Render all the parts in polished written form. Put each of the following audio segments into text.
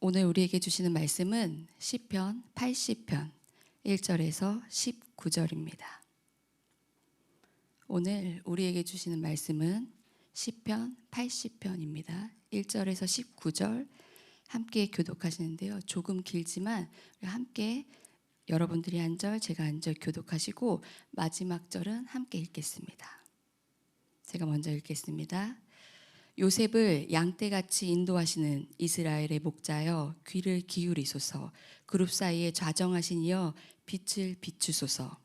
오늘 우리에게 주시는 말씀은 시편 80편 1절에서 19절입니다. 오늘 우리에게 주시는 말씀은 시편 80편입니다. 1절에서 19절 함께 교독하시는데요. 조금 길지만 우리 함께 여러분들이 한 절, 제가 한 절 교독하시고 마지막 절은 함께 읽겠습니다. 제가 먼저 읽겠습니다. 요셉을 양떼같이 인도하시는 이스라엘의 목자여 귀를 기울이소서. 그룹 사이에 좌정하신 이여 빛을 비추소서.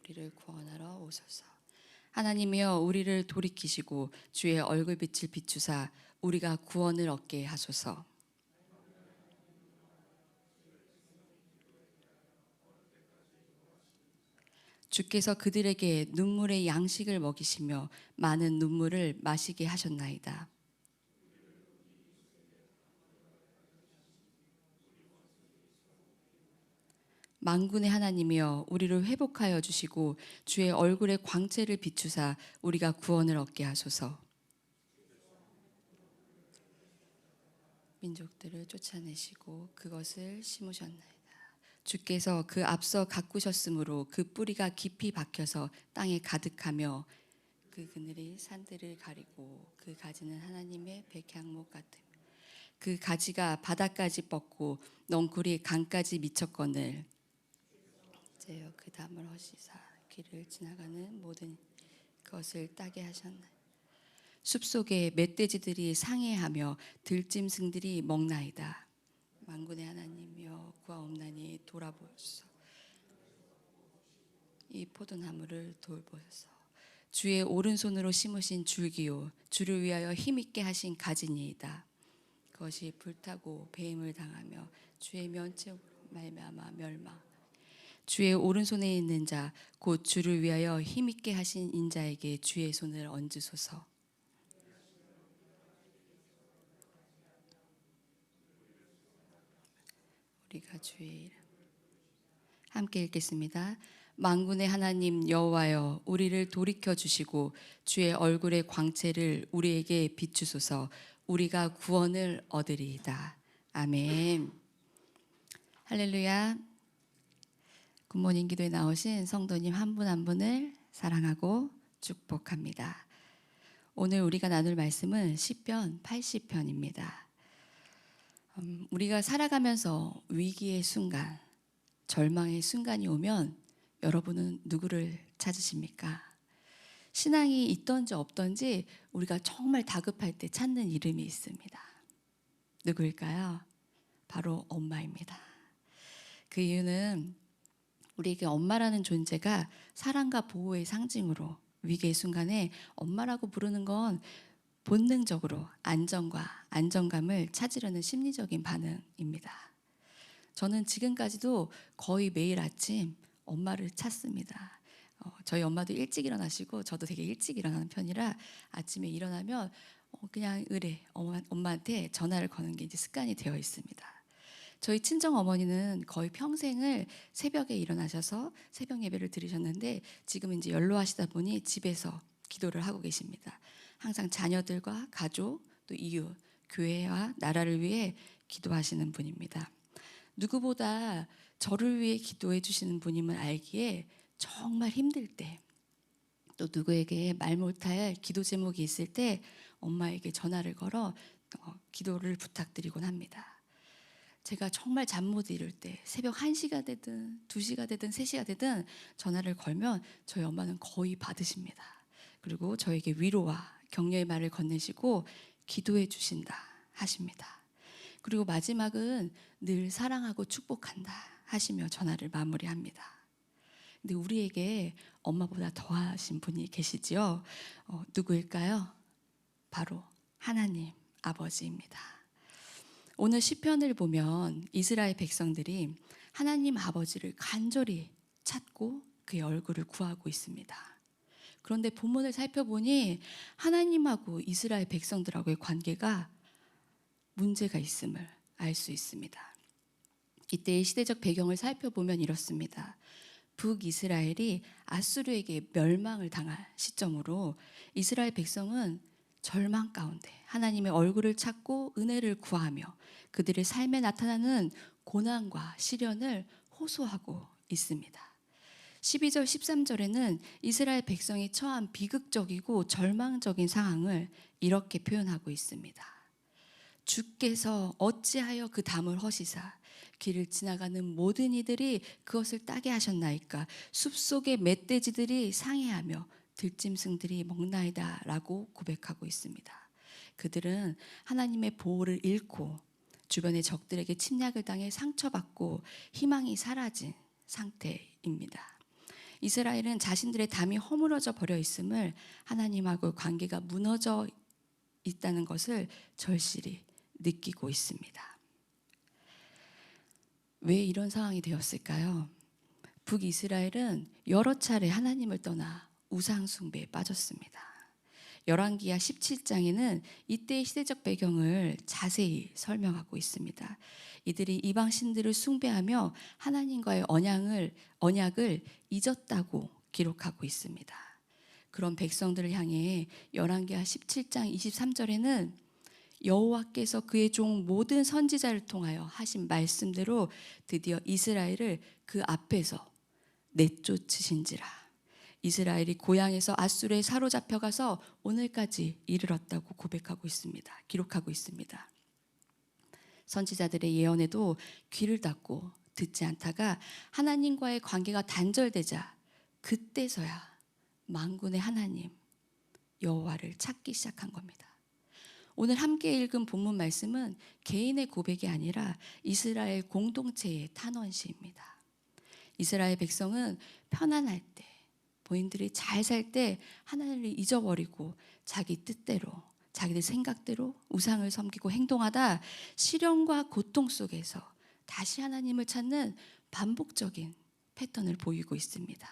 우리를 구원하러 오소서. 하나님이여 우리를 돌이키시고 주의 얼굴빛을 비추사 우리가 구원을 얻게 하소서. 주께서 그들에게 눈물의 양식을 먹이시며 많은 눈물을 마시게 하셨나이다. 만군의 하나님이여 우리를 회복하여 주시고 주의 얼굴의 광채를 비추사 우리가 구원을 얻게 하소서. 민족들을 쫓아내시고 그것을 심으셨나이다. 주께서 그 앞서 가꾸셨으므로 그 뿌리가 깊이 박혀서 땅에 가득하며 그 그늘이 산들을 가리고 그 가지는 하나님의 백향목 같으며 그 가지가 바다까지 뻗고 넝쿨이 강까지 미쳤거늘 이제여 그 담을 허시사 길을 지나가는 모든 것을 따게 하셨나이다. 숲속에 멧돼지들이 상해하며 들짐승들이 먹나이다. 만군의 하나님이여 구하옵나니 돌아보소서. 이 포도나무를 돌보소서. 주의 오른손으로 심으신 줄기요 주를 위하여 힘있게 하신 가지니이다. 그것이 불타고 배임을 당하며 주의 면책으로 말미암아 멸망. 주의 오른손에 있는 자 곧 주를 위하여 힘있게 하신 인자에게 주의 손을 얹으소서. 우리가 주의 이름 함께 읽겠습니다. 만군의 하나님 여호와여 우리를 돌이켜 주시고 주의 얼굴의 광채를 우리에게 비추소서. 우리가 구원을 얻으리이다. 아멘. 할렐루야. 굿모닝 기도에 나오신 성도님 한 분 한 분을 사랑하고 축복합니다. 오늘 우리가 나눌 말씀은 시편 80편입니다. 우리가 살아가면서 위기의 순간, 절망의 순간이 오면 여러분은 누구를 찾으십니까? 신앙이 있던지 없던지 우리가 정말 다급할 때 찾는 이름이 있습니다. 누구일까요? 바로 엄마입니다. 그 이유는 우리에게 엄마라는 존재가 사랑과 보호의 상징으로 위기의 순간에 엄마라고 부르는 건 본능적으로 안정과 안정감을 찾으려는 심리적인 반응입니다. 저는 지금까지도 거의 매일 아침 엄마를 찾습니다. 저희 엄마도 일찍 일어나시고 저도 되게 일찍 일어나는 편이라 아침에 일어나면 그냥 엄마한테 전화를 거는 게 이제 습관이 되어 있습니다. 저희 친정 어머니는 거의 평생을 새벽에 일어나셔서 새벽 예배를 드리셨는데 지금 이제 연로하시다 보니 집에서 기도를 하고 계십니다. 항상 자녀들과 가족 또 이웃, 교회와 나라를 위해 기도하시는 분입니다. 누구보다 저를 위해 기도해 주시는 분임을 알기에 정말 힘들 때 또 누구에게 말 못할 기도 제목이 있을 때 엄마에게 전화를 걸어 기도를 부탁드리곤 합니다. 제가 정말 잠 못 이룰 때 새벽 1시가 되든 2시가 되든 3시가 되든 전화를 걸면 저희 엄마는 거의 받으십니다. 그리고 저에게 위로와 격려의 말을 건네시고 기도해 주신다 하십니다. 그리고 마지막은 늘 사랑하고 축복한다 하시며 전화를 마무리합니다. 근데 우리에게 엄마보다 더하신 분이 계시지요. 누구일까요? 바로 하나님 아버지입니다. 오늘 시편을 보면 이스라엘 백성들이 하나님 아버지를 간절히 찾고 그의 얼굴을 구하고 있습니다. 그런데 본문을 살펴보니 하나님하고 이스라엘 백성들하고의 관계가 문제가 있음을 알 수 있습니다. 이때의 시대적 배경을 살펴보면 이렇습니다. 북이스라엘이 아수르에게 멸망을 당할 시점으로 이스라엘 백성은 절망 가운데 하나님의 얼굴을 찾고 은혜를 구하며 그들의 삶에 나타나는 고난과 시련을 호소하고 있습니다. 12절 13절에는 이스라엘 백성이 처한 비극적이고 절망적인 상황을 이렇게 표현하고 있습니다. 주께서 어찌하여 그 담을 허시사 길을 지나가는 모든 이들이 그것을 따게 하셨나이까. 숲속의 멧돼지들이 상해하며 들짐승들이 먹나이다 라고 고백하고 있습니다. 그들은 하나님의 보호를 잃고 주변의 적들에게 침략을 당해 상처받고 희망이 사라진 상태입니다. 이스라엘은 자신들의 담이 허물어져 버려 있음을, 하나님하고 관계가 무너져 있다는 것을 절실히 느끼고 있습니다. 왜 이런 상황이 되었을까요? 북이스라엘은 여러 차례 하나님을 떠나 우상 숭배에 빠졌습니다. 열왕기하 17장에는 이때의 시대적 배경을 자세히 설명하고 있습니다. 이들이 이방 신들을 숭배하며 하나님과의 언약을 잊었다고 기록하고 있습니다. 그런 백성들을 향해 열왕기하 17장 23절에는 여호와께서 그의 종 모든 선지자를 통하여 하신 말씀대로 드디어 이스라엘을 그 앞에서 내쫓으신지라. 이스라엘이 고향에서 아수르에 사로잡혀가서 오늘까지 이르렀다고 고백하고 있습니다. 기록하고 있습니다. 선지자들의 예언에도 귀를 닫고 듣지 않다가 하나님과의 관계가 단절되자 그때서야 만군의 하나님 여호와를 찾기 시작한 겁니다. 오늘 함께 읽은 본문 말씀은 개인의 고백이 아니라 이스라엘 공동체의 탄원시입니다. 이스라엘 백성은 편안할 때, 본인들이 잘 살 때 하나님을 잊어버리고 자기 뜻대로, 자기들 생각대로 우상을 섬기고 행동하다 시련과 고통 속에서 다시 하나님을 찾는 반복적인 패턴을 보이고 있습니다.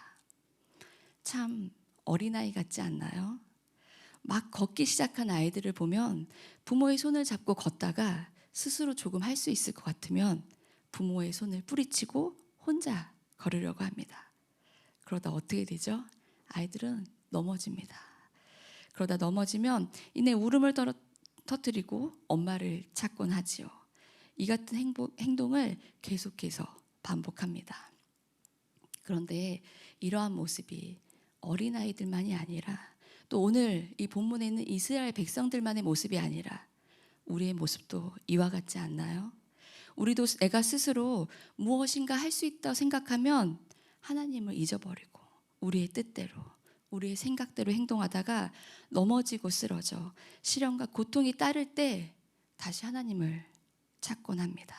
참 어린아이 같지 않나요? 막 걷기 시작한 아이들을 보면 부모의 손을 잡고 걷다가 스스로 조금 할 수 있을 것 같으면 부모의 손을 뿌리치고 혼자 걸으려고 합니다. 그러다 어떻게 되죠? 아이들은 넘어집니다. 그러다 넘어지면 이내 울음을 터뜨리고 엄마를 찾곤 하지요. 이 같은 행동을 계속해서 반복합니다. 그런데 이러한 모습이 어린아이들만이 아니라 또 오늘 이 본문에 있는 이스라엘 백성들만의 모습이 아니라 우리의 모습도 이와 같지 않나요? 우리도 내가 스스로 무엇인가 할 수 있다고 생각하면 하나님을 잊어버리고 우리의 뜻대로, 우리의 생각대로 행동하다가 넘어지고 쓰러져 시련과 고통이 따를 때 다시 하나님을 찾곤 합니다.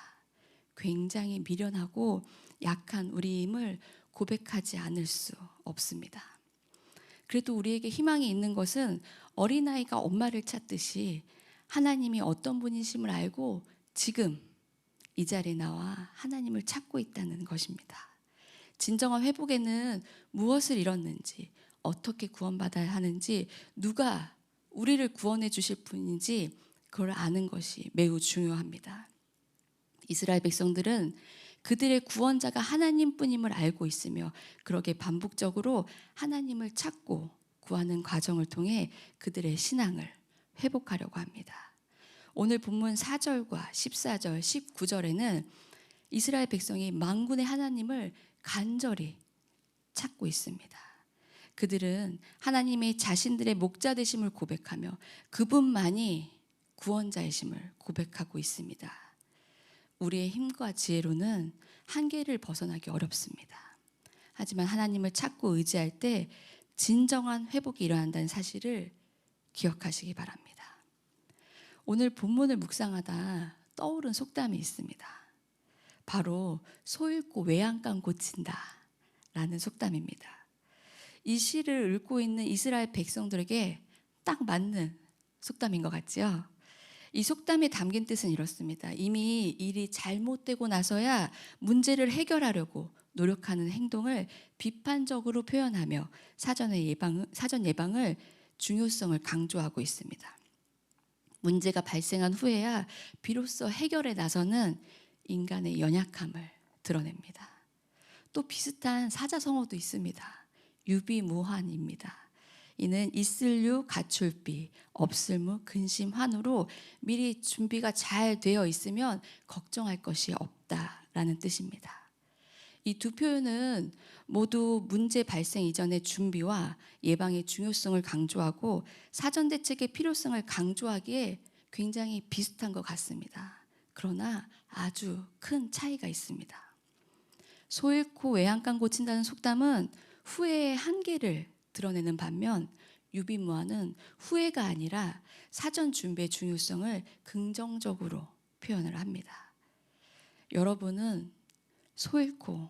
굉장히 미련하고 약한 우리임을 고백하지 않을 수 없습니다. 그래도 우리에게 희망이 있는 것은 어린아이가 엄마를 찾듯이 하나님이 어떤 분이심을 알고 지금 이 자리에 나와 하나님을 찾고 있다는 것입니다. 진정한 회복에는 무엇을 잃었는지, 어떻게 구원받아야 하는지, 누가 우리를 구원해 주실 분인지 그걸 아는 것이 매우 중요합니다. 이스라엘 백성들은 그들의 구원자가 하나님뿐임을 알고 있으며 그렇게 반복적으로 하나님을 찾고 구하는 과정을 통해 그들의 신앙을 회복하려고 합니다. 오늘 본문 4절과 14절, 19절에는 이스라엘 백성이 만군의 하나님을 간절히 찾고 있습니다. 그들은 하나님이 자신들의 목자 되심을 고백하며 그분만이 구원자이심을 고백하고 있습니다. 우리의 힘과 지혜로는 한계를 벗어나기 어렵습니다. 하지만 하나님을 찾고 의지할 때 진정한 회복이 일어난다는 사실을 기억하시기 바랍니다. 오늘 본문을 묵상하다 떠오른 속담이 있습니다. 바로 소 잃고 외양간 고친다 라는 속담입니다. 이 시를 읽고 있는 이스라엘 백성들에게 딱 맞는 속담인 것 같지요? 이 속담에 담긴 뜻은 이렇습니다. 이미 일이 잘못되고 나서야 문제를 해결하려고 노력하는 행동을 비판적으로 표현하며 사전 예방을 중요성을 강조하고 있습니다. 문제가 발생한 후에야 비로소 해결에 나서는 인간의 연약함을 드러냅니다. 또 비슷한 사자성어도 있습니다. 유비무환입니다. 이는 있을류 가출비, 없을무 근심환으로 미리 준비가 잘 되어 있으면 걱정할 것이 없다라는 뜻입니다. 이 두 표현은 모두 문제 발생 이전의 준비와 예방의 중요성을 강조하고 사전 대책의 필요성을 강조하기에 굉장히 비슷한 것 같습니다. 그러나 아주 큰 차이가 있습니다. 소 잃고 외양간 고친다는 속담은 후회의 한계를 드러내는 반면 유비무환은 후회가 아니라 사전 준비의 중요성을 긍정적으로 표현을 합니다. 여러분은 소 잃고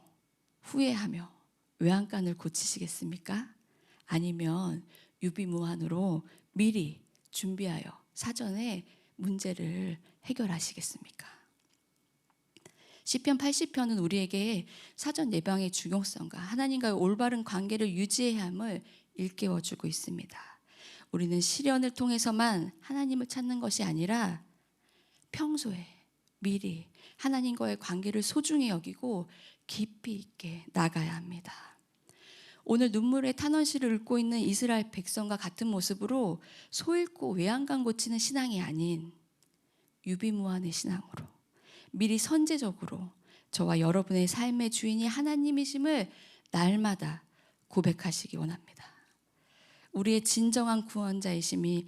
후회하며 외양간을 고치시겠습니까? 아니면 유비무환으로 미리 준비하여 사전에 문제를 해결하시겠습니까? 시편 80편은 우리에게 사전 예방의 중요성과 하나님과의 올바른 관계를 유지해야 함을 일깨워주고 있습니다. 우리는 시련을 통해서만 하나님을 찾는 것이 아니라 평소에 미리 하나님과의 관계를 소중히 여기고 깊이 있게 나가야 합니다. 오늘 눈물의 탄원시를 읽고 있는 이스라엘 백성과 같은 모습으로 소 잃고 외양간 고치는 신앙이 아닌 유비무환의 신앙으로 미리 선제적으로 저와 여러분의 삶의 주인이 하나님이심을 날마다 고백하시기 원합니다. 우리의 진정한 구원자이심이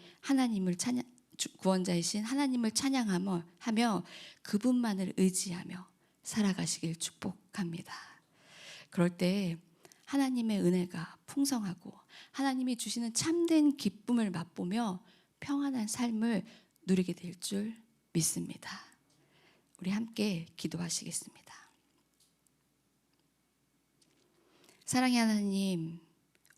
구원자이신 하나님을 찬양하며 그분만을 의지하며 살아가시길 축복합니다. 그럴 때 하나님의 은혜가 풍성하고 하나님이 주시는 참된 기쁨을 맛보며 평안한 삶을 누리게 될 줄 믿습니다. 우리 함께 기도하시겠습니다. 사랑의 하나님,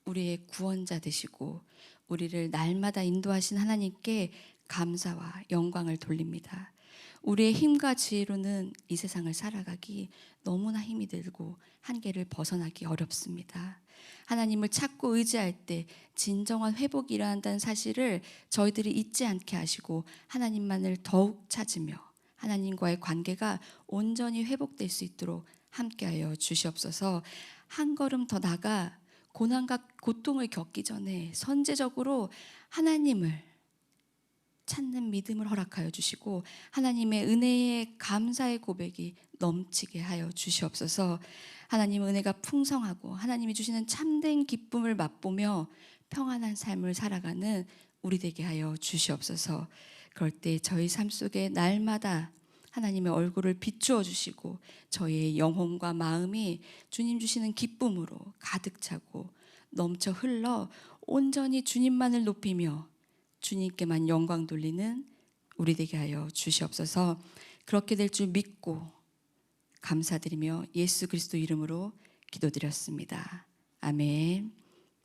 우리의 구원자 되시고 우리를 날마다 인도하신 하나님께 감사와 영광을 돌립니다. 우리의 힘과 지혜로는 이 세상을 살아가기 너무나 힘이 들고 한계를 벗어나기 어렵습니다. 하나님을 찾고 의지할 때 진정한 회복이 일어난다는 사실을 저희들이 잊지 않게 하시고 하나님만을 더욱 찾으며 하나님과의 관계가 온전히 회복될 수 있도록 함께하여 주시옵소서. 한 걸음 더 나아가 고난과 고통을 겪기 전에 선제적으로 하나님을 찾는 믿음을 허락하여 주시고 하나님의 은혜의 감사의 고백이 넘치게 하여 주시옵소서. 하나님의 은혜가 풍성하고 하나님이 주시는 참된 기쁨을 맛보며 평안한 삶을 살아가는 우리 되게 하여 주시옵소서. 그럴 때 저희 삶 속에 날마다 하나님의 얼굴을 비추어 주시고 저희의 영혼과 마음이 주님 주시는 기쁨으로 가득 차고 넘쳐 흘러 온전히 주님만을 높이며 주님께만 영광 돌리는 우리 되게 하여 주시옵소서. 그렇게 될 줄 믿고 감사드리며 예수 그리스도 이름으로 기도드렸습니다. 아멘.